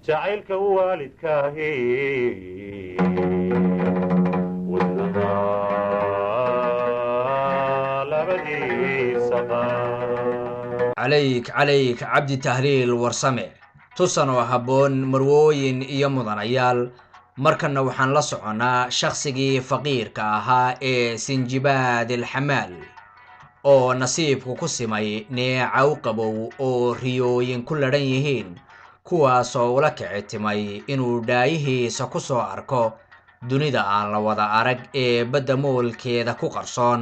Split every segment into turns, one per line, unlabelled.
جعلك والدك ودنا لبدي صغار
عليك عبد تهليل ورسمه tusano habboon marwooyin iyo mudanayaal markana waxaan la soconaa shakhsigii faqiirka ahaa ee Sinjibaad al-Xamaal oo nasiibku ku simay neecaw qabow oo riyooyin ku ladhan yihiin kuwaasoo ula kicitimay inuu dhaayihiisa ku soo arko dunida aan la wada arag ee badda moolkeeda ku qarsoon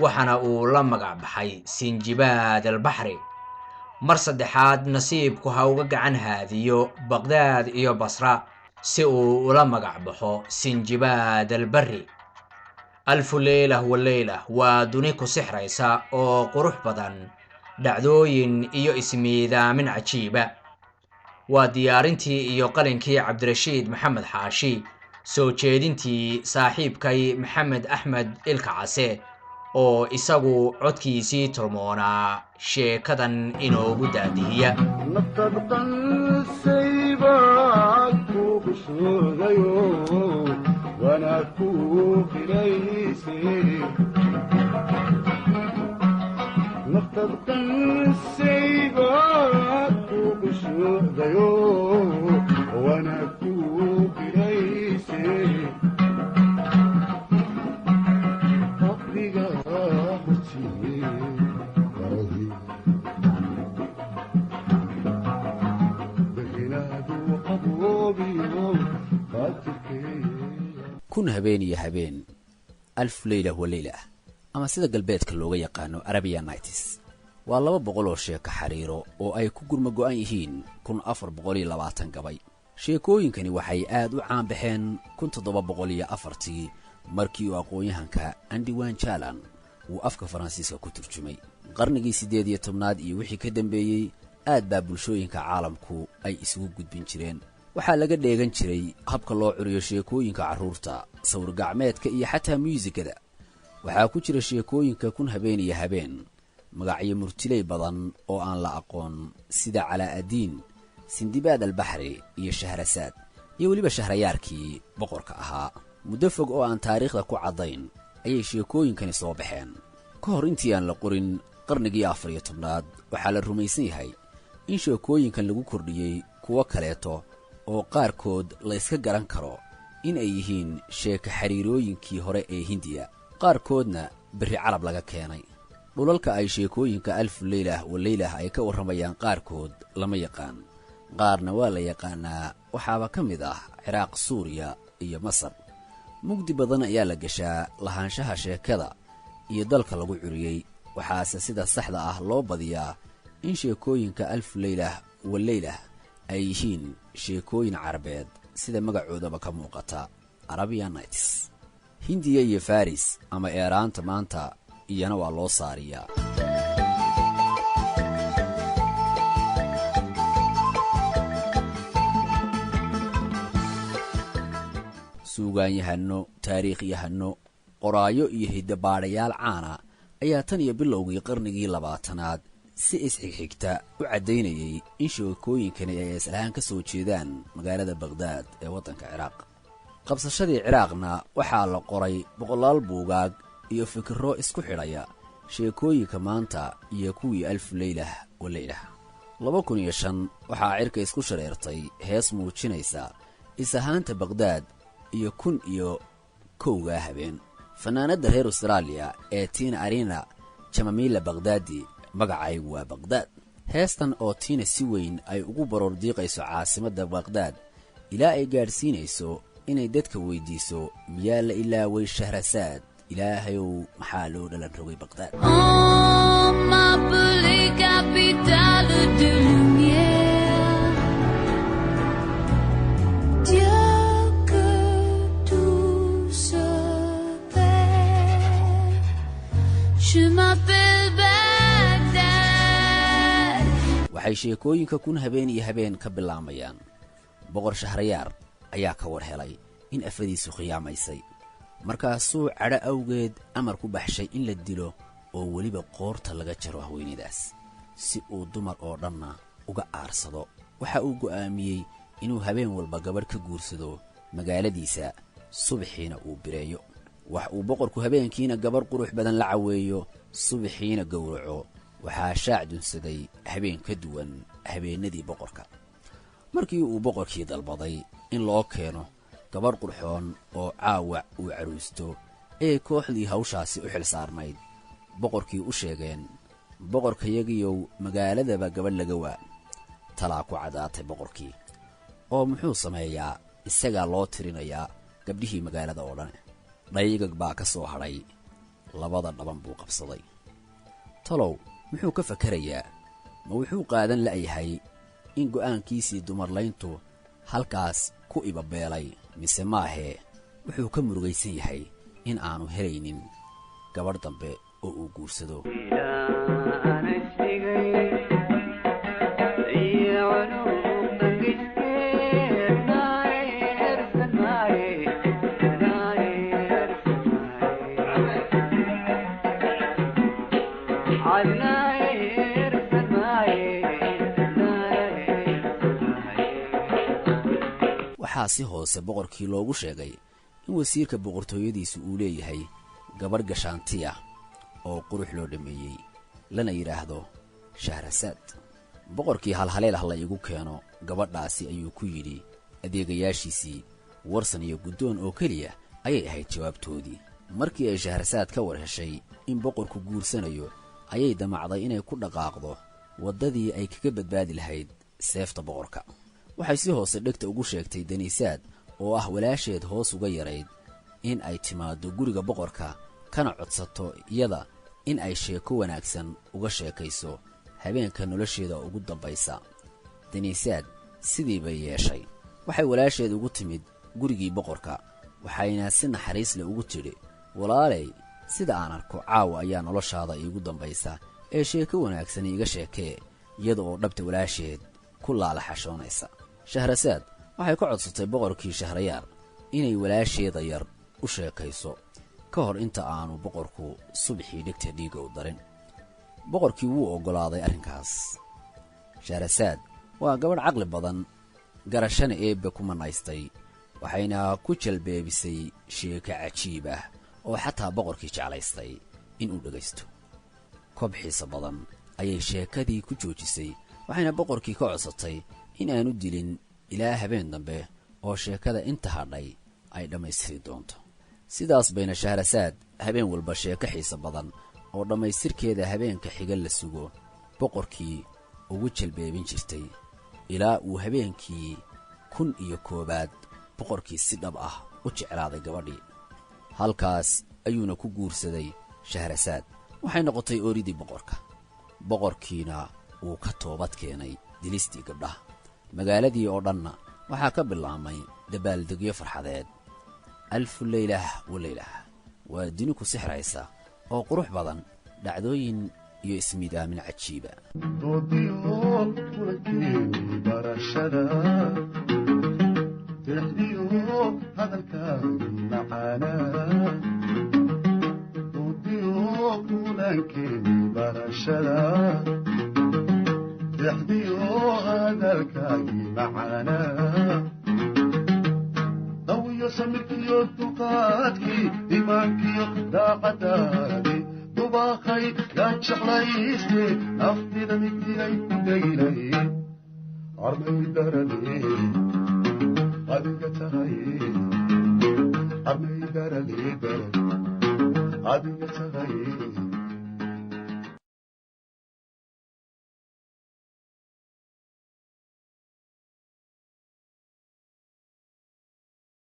waxana uu la magac baxay Sinjibaad al-Baxri mar saddexaad nasiibku ha uga gacan haadiyo Baghdad iyo Basra si uu ula magac baxo Sinjibaad al-Barri ألف ليلة والليلة ودنيكو سحريسا أو قروح بدن دعدوين إيو اسمي ذا من عجيبة وديارنتي إيو قلنكي عبد الرشيد محمد حاشي سو جيدنتي صاحب كي محمد أحمد الكعاسي أو إساقو عدكي سي ترمونا شيكدن إنو بدادية
نفتبطا سيباك بشغيو وانا كوك ليسي نفتبطا سيباك بشغيو وانا كوك ليسي
kun habeen iyo habeen alf leyla waleyla ama sida galbeedka looga yaqaano Arabian Nights waa 200 oo sheeko xariiro oo ay ku gurma go'an yihiin 1420 gabay sheekooyinkani waxay aad u caan baxeen 1704 markii uu aqoonyahanka Andiwan Jalan uu afka Faransiiska ku turjumay qarnigii 18aad iyo wixii ka dambeeyay aad baa bulshooyinka caalamku ay isugu gudbin jireen waxaa laga dheegan jiray habka loo curiyo sheekooyinka caruurta sawir gacmeedka iyo xataa muusikada waxaa ku jira sheekooyinka kun habeen iyo habeen magacyo murtilay badan oo aan la aqoon sida Calaa'adiin Sindibaad al-Baxri iyo Shahrasaad iyo waliba Shahrayaarkii boqorka ahaa muddo fog oo aan taariikhda ku cadayn ayay sheekooyinkani soo baxeen ka hor intii aan la qorin qarnigii 14aad waxaa la rumaysan yahay in sheekooyinkan lagu kordhiyay kuwa kaleeto oo qaarkood la iska garan karo in ay yihiin sheeko xariirooyinkii hore ee Hindiya qaarkoodna bari carab laga keenay dhulalka ay sheekooyinka alf leylah waleylah ay ka waramayaan qaarkood lama yaqaan qaarna waa la yaqaanaa waxaaba ka mid ah Ciraaq Suuriya iyo Masar mugdi badan ayaa la gashaa lahaanshaha sheekada iyo dalka lagu curiyay waxaase sida saxda ah loo badiyaa in sheekooyinka alf leylah waleylah ay yihiin sheekooyin carabeed sida magacoodaba ka muuqata Arabian Nights Hindiya iyo Faris ama Eeraanta maanta iyana waa loo saariyaa suugaanyahano taariikhyahano qoraayo iyo hiddabaadhayaal caana ayaa tan iyo bilowgii qarnigii 20aad si isxigxigta u cadaynayay in sheekooyinkani ay islahaan ka soo jeedaan magaalada Baghdad ee waddanka Ciraaq qabsashadii Ciraaqna waxaa la qoray boqolaal buugaag iyo fikirro isku xidhaya sheekooyinka maanta iyo kuwii alf leylah waleylah 2005 waxaa cirka isku shareertay hees muujinaysa isahaanta Baghdad iyo 1001 habeen fanaanada reer Australia ee Tina Arena Chamamila Baghdadi magacaygu waa Baghdad heestan oo Tina si weyn ay ugu baroor diiqayso caasimadda Baghdad ilaa ay gaarsiinayso inay dadka weydiiso miyaa la ilaaway Shahrasaad ilaahayow maxaa loo dhalan rogay Baghdad
ma buli capitale de lumière
waxay sheekooyinka kun habeen iyo habeen ka bilaamayaan boqor shahrayaar ayaa ka war helay in afadiisu khiyaamaysay markaasuu cadho awgeed amar ku baxshay in la dilo oo weliba qoorta laga jaro haweenaydaas si uu dumar oo dhanna uga aarsado waxa uu go'aamiyey inuu habeen walba gabadh ka guursado magaaladiisa subaxiina uu bireeyo wax uu boqorku habeenkiina gabarh qurux badan la caweeyo subaxiina gowraco waxaa shaac dunsaday habeen ka duwan habeenadii boqorka markii uu boqorkii dalbaday in loo keeno gabarh qurxoon oo caawac uu caruusto ee kooxdii hawshaasi u xil saarnayd boqorkii u sheegeen boqorkayagiyow magaaladaba gabadh laga waa talaa ku caddaatay boqorkii oo muxuu sameeyaa isagaa loo tirinayaa gabdhihii magaalada oo dhan dhaygag baa ka soo hadhay labada dhaban buu qabsaday talow muxuu ka fakerayaa ma wuxuu qaadan la'yahay in go'aankiisii dumarlayntu halkaas ku ibabeelay mise maahee wuxuu ka murugaysan yahay in aanu helaynin gabadh dambe oo uu guursado waxaa si hoose boqorkii loogu sheegay in wasiirka boqortooyadiisu uu leeyahay gabadh gashaantiya oo qurux loo dhammeeyey lana yidhaahdo shahrasaad boqorkii halhaleel ah la igu keeno gabadhaasi ayuu ku yidhi adeegayaashiisii warsan iyo guddoon oo keliya ayay ahayd jawaabtoodii markii ay shahrasaad ka war heshay in boqorku guursanayo ayay damacday inay ku dhaqaaqdo waddadii ay kaga badbaadi lahayd seefta boqorka waxay si hoose dhegta ugu sheegtay daniisaad oo ah walaasheed hoos uga yarayd in ay timaaddo guriga boqorka kana codsato iyada in ay sheeko wanaagsan uga sheekayso habeenka nolosheeda ugu dambaysa daniisaad sidii bay yeeshay waxay walaasheed ugu timid gurigii boqorka waxayna si naxariis leh ugu tidhi walaalay sida aan arko caawa ayaa noloshaada iigu dambaysa ee sheeko wanaagsan iiga sheekee iyada oo dhabta walaasheed ku laalaxashoonaysa shahrasaad waxay ka codsatay boqorkii shahrayaar inay walaasheeda yar u sheekayso ka hor inta aanu boqorku subaxii dhegta dhiigga u darin boqorkii wuu oggolaaday arrinkaas shahrasaad waa gabadh caqli badan garashana eebbe ku manaystay waxayna ku jalbeebisay sheeko cajiib ah oo xataa boqorkii jeclaystay inuu dhegaysto koob xiisa badan ayay sheekadii ku joojisay waxayna boqorkii ka codsatay in aanu dilin ilaa habeen dambe oo sheekada inta hadhay ay dhammaystiri doonto sidaas bayna shahrasaad habeen walba sheeko xiisa badan oo dhammaystirkeeda habeenka xiga la sugo boqorkii ugu jalbeebin jirtay ilaa uu habeenkii 11 boqorkii si dhab ah u jeclaaday gabadhii halkaas ayuuna ku guursaday shahrasaad waxay noqotay ooridii boqorkiina wuu ka toobad keenay dilistii gabdhaha magaaladii oo dhanna waxaa ka bilaabmay dabaaldegyo farxadeed alfu leylah waleylah waa dini ku sixraysa oo qurux badan dhacdooyin iyo ismidaamin cajiiba
doodiyo kulankii barashada dexdiyo hadalkaagii macaana doodiyo kulankii barashada dexdiyo hadalkaagii macaana dawiyo samirkiyo duqaadkii imaankiyo daaqadaadii dubaaqay yaa jeclayste naftida migdigay ku daylay armay darale adiga tahay armay darale adiga tahay